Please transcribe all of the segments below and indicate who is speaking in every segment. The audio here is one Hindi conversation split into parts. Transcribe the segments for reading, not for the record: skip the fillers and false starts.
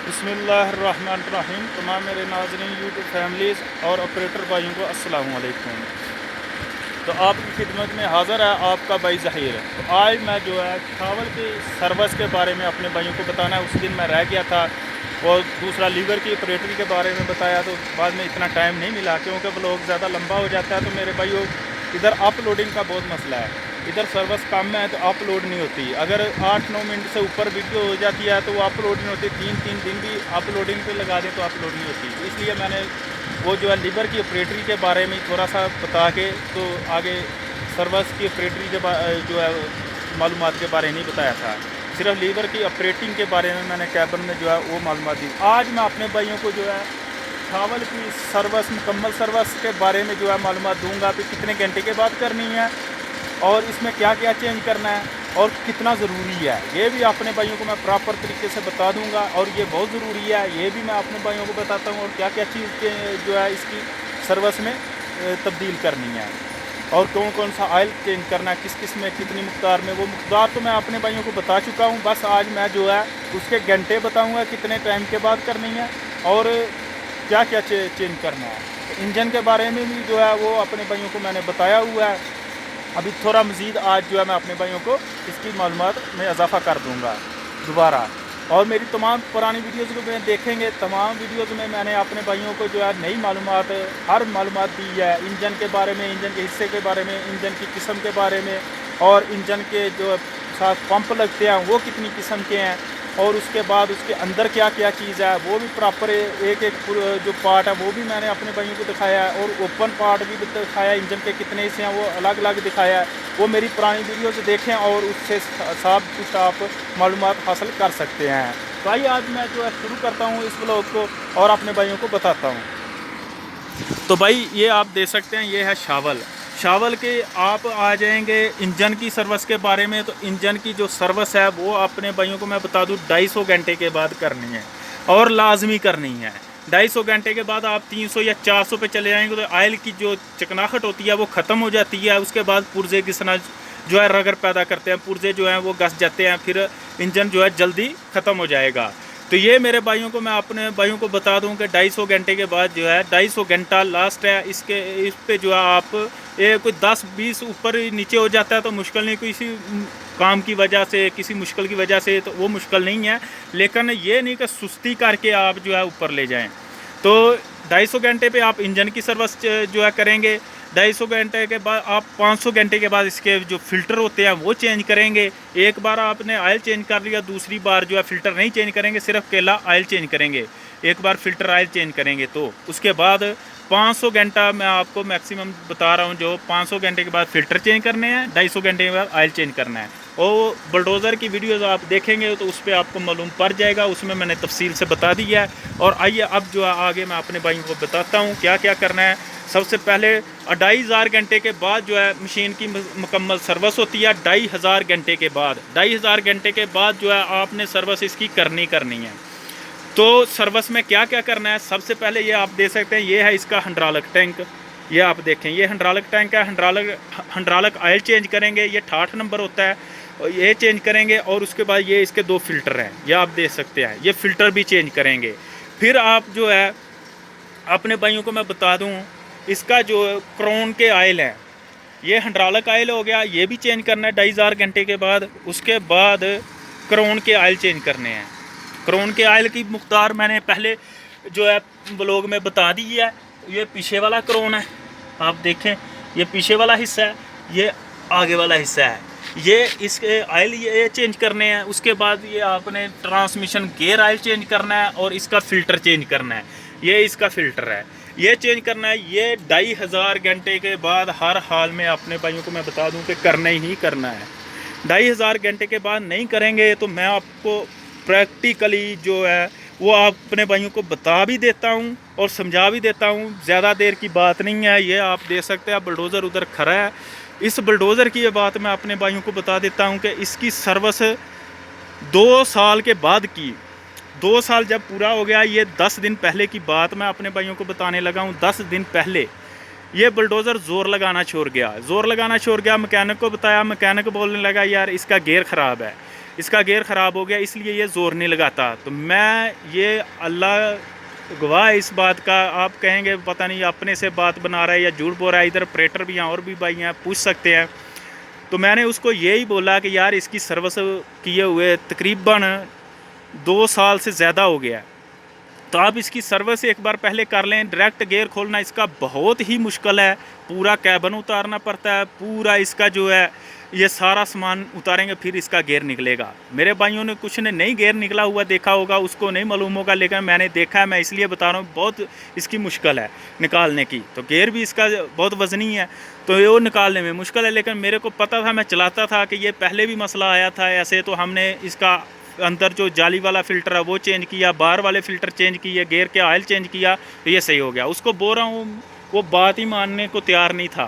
Speaker 1: बिस्मिल्लाहिर्रहमानिर्रहीम। तमाम मेरे नाज़रीन यूट्यूब फैमिलीज़ और ऑपरेटर भाइयों को अस्सलाम वालेकुम। तो आपकी खिदमत में हाज़िर है आपका भाई ज़हीर। तो आज मैं जो है खावल की सर्विस के बारे में अपने भाइयों को बताना है। उस दिन मैं रह गया था और दूसरा लीवर की ऑपरेटरी के बारे में बताया, तो बाद में इतना टाइम नहीं मिला क्योंकि ब्लॉग ज़्यादा लंबा हो जाता है। तो मेरे भाइयों इधर अपलोडिंग का बहुत मसला है, इधर सर्विस कम है तो अपलोड नहीं होती। अगर 8-9 मिनट से ऊपर वीडियो हो जाती है तो वो अपलोड नहीं होती। 3-3 दिन भी अपलोडिंग पे लगा दें तो अपलोड नहीं होती। तो इसलिए मैंने वो जो है लीवर की ऑपरेटरी के बारे में थोड़ा सा बता के तो आगे सर्विस की ऑपरेटरी के जो है मालूमात के बारे में नहीं बताया था। सिर्फ लीवर की ऑपरेटिंग के बारे में मैंने कैबिन में जो है वो मालूमात दी। आज मैं अपने भाइयों को जो है खावल की सर्विस, मुकम्मल सर्विस के बारे में जो है मालूमात दूंगा कि कितने घंटे के बाद करनी है और इसमें क्या क्या चेंज करना है और कितना ज़रूरी है, ये भी अपने भाइयों को मैं प्रॉपर तरीके से बता दूंगा। और ये बहुत ज़रूरी है, ये भी मैं अपने भाइयों को बताता हूँ। और क्या क्या चीज़ के जो है इसकी सर्विस में तब्दील करनी है और कौन कौन सा ऑयल चेंज करना है, किस किस में कितनी मकदार में। वो मकदार तो मैं अपने भाइयों को बता चुका हूँ। बस आज मैं जो है उसके घंटे बताऊँगा कितने टाइम के बाद करनी है और क्या क्या चेंज करना है। तो इंजन के बारे में भी जो है वो अपने भाइयों को मैंने बताया हुआ है। अभी थोड़ा मज़ीद आज जो है मैं अपने भाइयों को इसकी मालूमात में इजाफ़ा कर दूंगा दोबारा। और मेरी तमाम पुरानी वीडियोज़ को मैं देखेंगे, तमाम वीडियोज़ में मैंने अपने भाइयों को जो है नई मालूमात, हर मालूमात दी है। इंजन के बारे में, इंजन के हिस्से के बारे में, इंजन की किस्म के बारे में और इंजन के जो साथ पंप लगते हैं वो कितनी किस्म के हैं और उसके बाद उसके अंदर क्या क्या चीज़ है वो भी प्रॉपर एक एक जो पार्ट है वो भी मैंने अपने भाइयों को दिखाया है। और ओपन पार्ट भी दिखाया है, इंजन के कितने हिस्से हैं वो अलग अलग दिखाया है। वो मेरी पुरानी वीडियो से देखें और उससे सब कुछ आप मालूमात हासिल कर सकते हैं। तो आइए आज मैं जो है शुरू करता हूँ इस ब्लॉग को और अपने भाइयों को बताता हूँ। तो भाई ये आप देख सकते हैं, ये है शावल। शावल के आप आ जाएंगे इंजन की सर्विस के बारे में। तो इंजन की जो सर्विस है वो अपने भाइयों को मैं बता दूं 250 घंटे के बाद करनी है और लाजमी करनी है। 250 घंटे के बाद आप 300 या 400 पे चले जाएंगे तो ऑयल की जो चिकनाहट होती है वो ख़त्म हो जाती है। उसके बाद पुर्जे घिसना जो है रगड़ पैदा करते हैं, पुर्जे जो हैं वो घस जाते हैं, फिर इंजन जो है जल्दी ख़त्म हो जाएगा। तो ये मेरे भाइयों को मैं अपने भाइयों को बता दूं कि 250 घंटे के बाद जो है 250 घंटा लास्ट है। इस पे जो है आप ये कोई 10-20 ऊपर नीचे हो जाता है तो मुश्किल नहीं, किसी काम की वजह से, किसी मुश्किल की वजह से, तो वो मुश्किल नहीं है। लेकिन ये नहीं कि सुस्ती करके आप जो है ऊपर ले जाएं। तो 250 घंटे पे आप इंजन की सर्विस जो है करेंगे। 250 घंटे के बाद आप 500 घंटे के बाद इसके जो फ़िल्टर होते हैं वो चेंज करेंगे। एक बार आपने ऑयल चेंज कर लिया, दूसरी बार जो है फ़िल्टर नहीं चेंज करेंगे, सिर्फ केला ऑयल चेंज करेंगे। एक बार फ़िल्टर ऑयल चेंज करेंगे तो उसके बाद 500 घंटा मैं आपको मैक्सिमम बता रहा हूँ, जो 500 घंटे के बाद फ़िल्टर चेंज करने हैं, 250 घंटे के बाद ऑयल चेंज करना है। और बुलडोज़र की वीडियोज़ आप देखेंगे तो उस पर आपको मालूम पड़ जाएगा, उसमें मैंने तफसील से बता दिया है। और आइए अब जो है आगे मैं अपने भाइयों को बताता हूँ क्या क्या करना है। सबसे पहले 2500 घंटे के बाद जो है मशीन की मुकम्मल सर्विस होती है। 2500 घंटे के बाद, 2500 घंटे के बाद जो है आपने सर्विस इसकी करनी है। तो सर्विस में क्या क्या करना है, सबसे पहले ये आप देख सकते हैं, ये है इसका हाइड्रोलिक टैंक। ये आप देखें, ये हाइड्रोलिक टैंक है। हाइड्रोलिक ऑयल चेंज करेंगे, ये 68 नंबर होता है, और ये चेंज करेंगे। और उसके बाद ये इसके 2 फ़िल्टर हैं, ये आप देख सकते हैं, ये फ़िल्टर भी चेंज करेंगे। फिर आप जो है अपने भाइयों को मैं बता दूं, इसका जो क्रोन के ऑयल है, ये हाइड्रोलिक ऑयल हो गया, ये भी चेंज करना है 2500 घंटे के बाद। उसके बाद क्रोन के ऑयल चेंज करने हैं। क्रोन के ऑयल की मकदार मैंने पहले जो है ब्लॉग में बता दी है। ये पीछे वाला क्रोन है, आप देखें, ये पीछे वाला हिस्सा है, ये आगे वाला हिस्सा है। ये इसके ऑयल ये चेंज करने हैं। उसके बाद ये आपने ट्रांसमिशन गियर ऑयल चेंज करना है और इसका फ़िल्टर चेंज करना है। ये इसका फ़िल्टर है, ये चेंज करना है। ये 2500 घंटे के बाद हर हाल में अपने भाइयों को मैं बता दूं कि करना ही करना है। 2500 घंटे के बाद नहीं करेंगे तो मैं आपको प्रैक्टिकली जो है वो अपने भाइयों को बता भी देता हूं और समझा भी देता हूं। ज़्यादा देर की बात नहीं है। ये आप देख सकते हैं बुलडोज़र उधर खड़ा है। इस बुलडोज़र की ये बात मैं अपने भाइयों को बता देता हूं कि इसकी सर्विस 2 साल के बाद की। 2 साल जब पूरा हो गया, ये 10 दिन पहले की बात मैं अपने भाइयों को बताने लगा हूँ। 10 दिन पहले ये बुलडोज़र ज़ोर लगाना छोड़ गया। मैकेनिक को बताया, मैकेनिक बोलने लगा यार इसका गियर ख़राब है। इसका गेयर ख़राब हो गया इसलिए ये ज़ोर नहीं लगाता। तो मैं ये अल्लाह गवाह इस बात का, आप कहेंगे पता नहीं अपने से बात बना रहा है या झूठ बोल रहा है, इधर ऑपरेटर भी हैं और भी भाई हैं, पूछ सकते हैं। तो मैंने उसको यही बोला कि यार इसकी सर्विस किए हुए तकरीबन 2 साल से ज़्यादा हो गया, तो आप इसकी सर्विस एक बार पहले कर लें। डायरेक्ट गेयर खोलना इसका बहुत ही मुश्किल है, पूरा कैबन उतारना पड़ता है, पूरा इसका जो है ये सारा सामान उतारेंगे फिर इसका गेयर निकलेगा। मेरे भाइयों ने कुछ ने नहीं गेयर निकला हुआ देखा होगा, उसको नहीं मालूम होगा, लेकिन मैंने देखा है, मैं इसलिए बता रहा हूँ बहुत इसकी मुश्किल है निकालने की। तो गेयर भी इसका बहुत वज़नी है, तो ये वो निकालने में मुश्किल है। लेकिन मेरे को पता था, मैं चलाता था कि ये पहले भी मसला आया था ऐसे, तो हमने इसका अंदर जो जाली वाला फ़िल्टर है वो चेंज किया, बाहर वाले फ़िल्टर चेंज किए, गेयर के ऑयल चेंज किया, तो ये सही हो गया। उसको बोल रहा हूँ, वो बात ही मानने को तैयार नहीं था,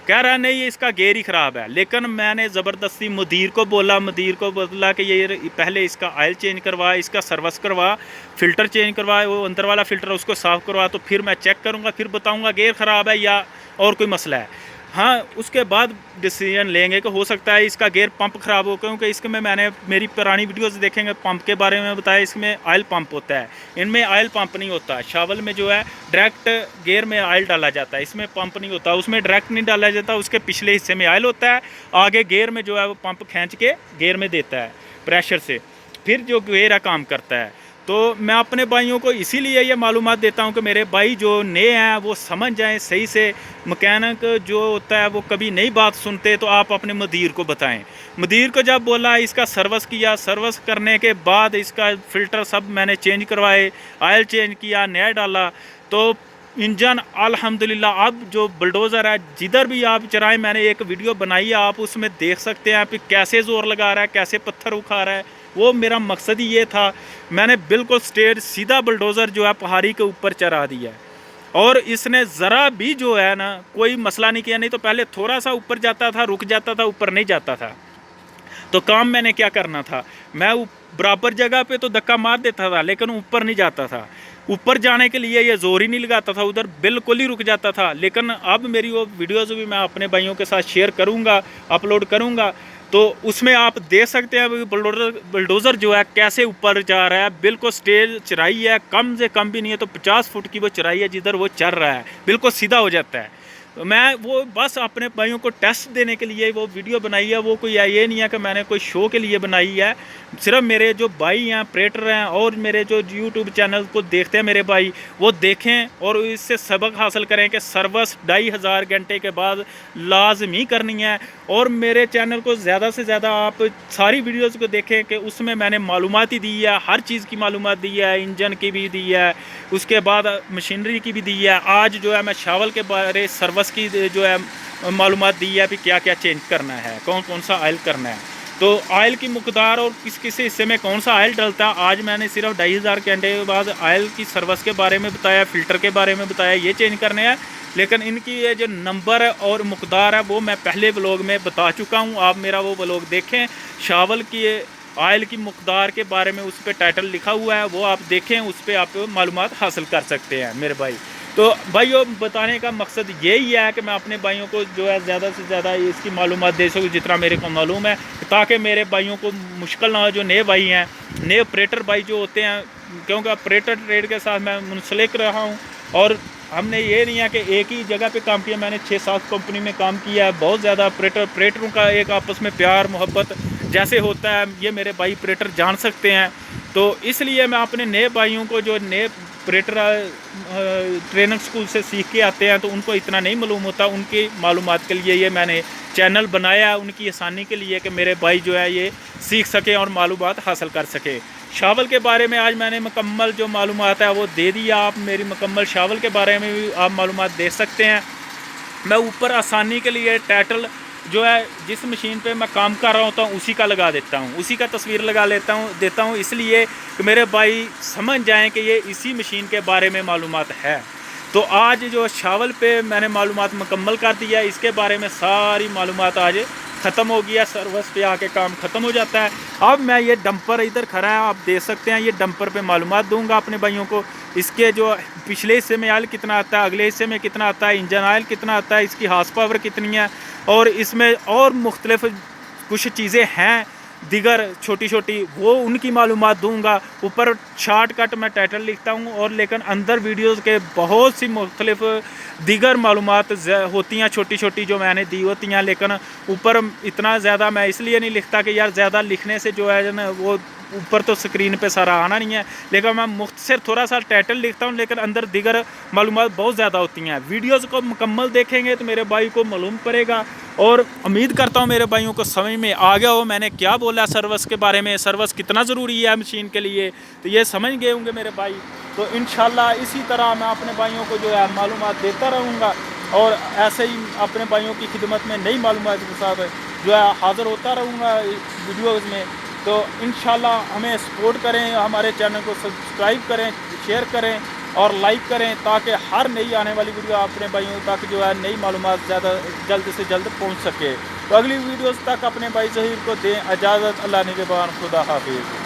Speaker 1: कह रहा नहीं ये इसका गेयर ही ख़राब है। लेकिन मैंने ज़बरदस्ती मुदीर को बोला कि ये पहले इसका ऑयल चेंज करवा, इसका सर्विस करवा, फ़िल्टर चेंज करवा, वो अंदर वाला फ़िल्टर उसको साफ़ करवा, तो फिर मैं चेक करूँगा, फिर बताऊँगा गेयर ख़राब है या और कोई मसला है। हाँ, उसके बाद डिसीजन लेंगे कि हो सकता है इसका गेयर पंप ख़राब हो, क्योंकि इसमें मैंने मेरी पुरानी वीडियोस देखेंगे पंप के बारे में बताया, इसमें ऑयल पंप होता है, इनमें ऑयल पंप नहीं होता। शावल में जो है डायरेक्ट गेयर में ऑयल डाला जाता है, इसमें पंप नहीं होता, उसमें डायरेक्ट नहीं डाला जाता, उसके पिछले हिस्से में ऑयल होता है, आगे गेयर में जो है वो पंप खींच के गेयर में देता है प्रेशर से, फिर जो गेयर काम करता है। तो मैं अपने भाइयों को इसीलिए ये मालूमात देता हूँ कि मेरे भाई जो नए हैं वो समझ जाएं सही से। मैकेनिक जो होता है वो कभी नई बात सुनते, तो आप अपने मुदीर को बताएं। मुदीर को जब बोला, इसका सर्विस किया, सर्विस करने के बाद इसका फ़िल्टर सब मैंने चेंज करवाए, ऑयल चेंज किया, नया डाला, तो इंजन अल्हम्दुलिल्लाह अब जो बुलडोज़र है जिधर भी आप चलाएं, मैंने एक वीडियो बनाई है, आप उसमें देख सकते हैं कि कैसे ज़ोर लगा रहा है, कैसे पत्थर उठा रहा है। वो मेरा मकसद ही ये था, मैंने बिल्कुल स्ट्रेट सीधा बुलडोज़र जो है पहाड़ी के ऊपर चढ़ा दिया, और इसने ज़रा भी जो है ना कोई मसला नहीं किया। नहीं तो पहले थोड़ा सा ऊपर जाता था, रुक जाता था, ऊपर नहीं जाता था। तो काम मैंने क्या करना था, मैं बराबर जगह पे तो धक्का मार देता था, लेकिन ऊपर नहीं जाता था। ऊपर जाने के लिए ये जोर ही नहीं लगाता था, उधर बिल्कुल ही रुक जाता था। लेकिन अब मेरी वो वीडियोज़ भी मैं अपने भाइयों के साथ शेयर करूँगा, अपलोड करूँगा, तो उसमें आप देख सकते हैं बुलडोज़र जो है कैसे ऊपर जा रहा है। बिल्कुल स्टेज चढ़ाई है, कम से कम भी नहीं है तो 50 फुट की वो चढ़ाई है, जिधर वो चढ़ रहा है बिल्कुल सीधा हो जाता है। तो मैं वो बस अपने भाइयों को टेस्ट देने के लिए वो वीडियो बनाई है, वो कोई ये नहीं है कि मैंने कोई शो के लिए बनाई है। सिर्फ मेरे जो भाई हैं, ऑपरेटर हैं, और मेरे जो यूट्यूब चैनल को देखते हैं मेरे भाई, वो देखें और इससे सबक हासिल करें कि सर्विस 2500 घंटे के बाद लाजमी करनी है। और मेरे चैनल को ज़्यादा से ज़्यादा आप सारी वीडियोज़ को देखें कि उसमें मैंने मालूमात ही दी है, हर चीज़ की मालूमात दी है, इंजन की भी दी है, उसके बाद मशीनरी की भी दी है। आज जो है मैं शावल के बारे सर्विस की जो है मालूमात दी है, भी क्या क्या चेंज करना है, कौन कौन सा ऑयल करना है, तो ऑयल की मकदार और किस किस हिस्से में कौन सा ऑयल डलता है। आज मैंने सिर्फ 2500 घंटे के बाद ऑयल की सर्विस के बारे में बताया, फ़िल्टर के बारे में बताया, ये चेंज करने हैं। लेकिन इनकी ये जो नंबर और मकदार है वो मैं पहले व्लॉग में बता चुका हूँ, आप मेरा वो व्लॉग देखें। शावल की ऑयल की मकदार के बारे में उस पर टाइटल लिखा हुआ है, वो आप देखें, उस पर आप मालूमात हासिल कर सकते हैं मेरे भाई। तो भाइयों, बताने का मकसद यही है कि मैं अपने भाइयों को जो है ज़्यादा से ज़्यादा इसकी मालूमात दे सकूँ जितना मेरे को मालूम है, ताकि मेरे भाइयों को मुश्किल ना हो। जो नए भाई हैं, नए ऑपरेटर भाई जो होते हैं, क्योंकि ऑपरेटर ट्रेड के साथ मैं मुंसलिक रहा हूँ, और हमने ये नहीं है कि एक ही जगह पे काम किया, मैंने 6-7 कंपनी में काम किया है। बहुत ज़्यादा ऑपरेटरों का एक आपस में प्यार मोहब्बत जैसे होता है, ये मेरे भाई ऑपरेटर जान सकते हैं। तो इसलिए मैं अपने नए भाइयों को, जो नए ऑपरेटर ट्रेनिंग स्कूल से सीख के आते हैं, तो उनको इतना नहीं मालूम होता, उनकी मालूमात के लिए ये मैंने चैनल बनाया, उनकी आसानी के लिए कि मेरे भाई जो है ये सीख सकें और मालूमात हासिल कर सके। शावल के बारे में आज मैंने मुकम्मल जो मालूमात है वो दे दिया। आप मेरी मुकम्मल शावल के बारे में भी आप मालूमात दे सकते हैं। मैं ऊपर आसानी के लिए टाइटल जो है जिस मशीन पे मैं काम कर रहा होता हूँ उसी का लगा देता हूँ, उसी का तस्वीर लगा देता हूँ, इसलिए कि मेरे भाई समझ जाएं कि ये इसी मशीन के बारे में मालूमात है। तो आज जो शावल पे मैंने मालूमात मुकम्मल कर दिया, इसके बारे में सारी मालूमात आज ख़त्म हो गया। सर्विस पे आके काम ख़त्म हो जाता है। अब मैं ये डंपर इधर खड़ा है, आप देख सकते हैं, ये डंपर पे मालूमात दूंगा अपने भाइयों को। इसके जो पिछले हिस्से में ऑयल कितना आता है, अगले हिस्से में कितना आता है, इंजन ऑयल कितना आता है, इसकी हॉर्स पावर कितनी है, और इसमें और मुख्तलिफ कुछ चीज़ें हैं दिगर छोटी छोटी वो उनकी मालूमात दूंगा। ऊपर शॉर्टकट मैं टाइटल लिखता हूँ और लेकिन अंदर वीडियोज़ के बहुत सी मुख्तलिफ दिगर मालूमात होती हैं छोटी छोटी जो मैंने दी होती हैं, लेकिन ऊपर इतना ज़्यादा मैं इसलिए नहीं लिखता कि यार ज़्यादा लिखने से जो है ना वो ऊपर तो स्क्रीन पे सारा आना नहीं है, लेकिन मैं मुख्तसर थोड़ा सा टाइटल लिखता हूँ, लेकिन अंदर दिगर मालूमात बहुत ज़्यादा होती हैं। वीडियोज़ को मुकम्मल देखेंगे तो मेरे भाई को मालूम पड़ेगा और उम्मीद करता हूँ मेरे भाइयों को समझ में आ गया हो मैंने क्या बोला सर्विस के बारे में, सर्विस कितना ज़रूरी है मशीन के लिए, तो ये समझ गए होंगे मेरे भाई। तो इंशाल्लाह इसी तरह मैं अपने भाइयों को जो है मालूमात देता रहूँगा और ऐसे ही अपने भाइयों की खिदमत में नई मालूमात के साथ जो है हाज़िर होता रहूँगा वीडियोज़ में। तो इंशाल्लाह हमें सपोर्ट करें, हमारे चैनल को सब्सक्राइब करें, शेयर करें और लाइक करें ताकि हर नई आने वाली वीडियो अपने भाइयों तक जो है नई मालूमात ज़्यादा जल्द से जल्द पहुंच सके। तो अगली वीडियोस तक अपने भाई ज़हीर को दें इजाज़त। अल्लाह निगहबान, खुदा हाफिज़।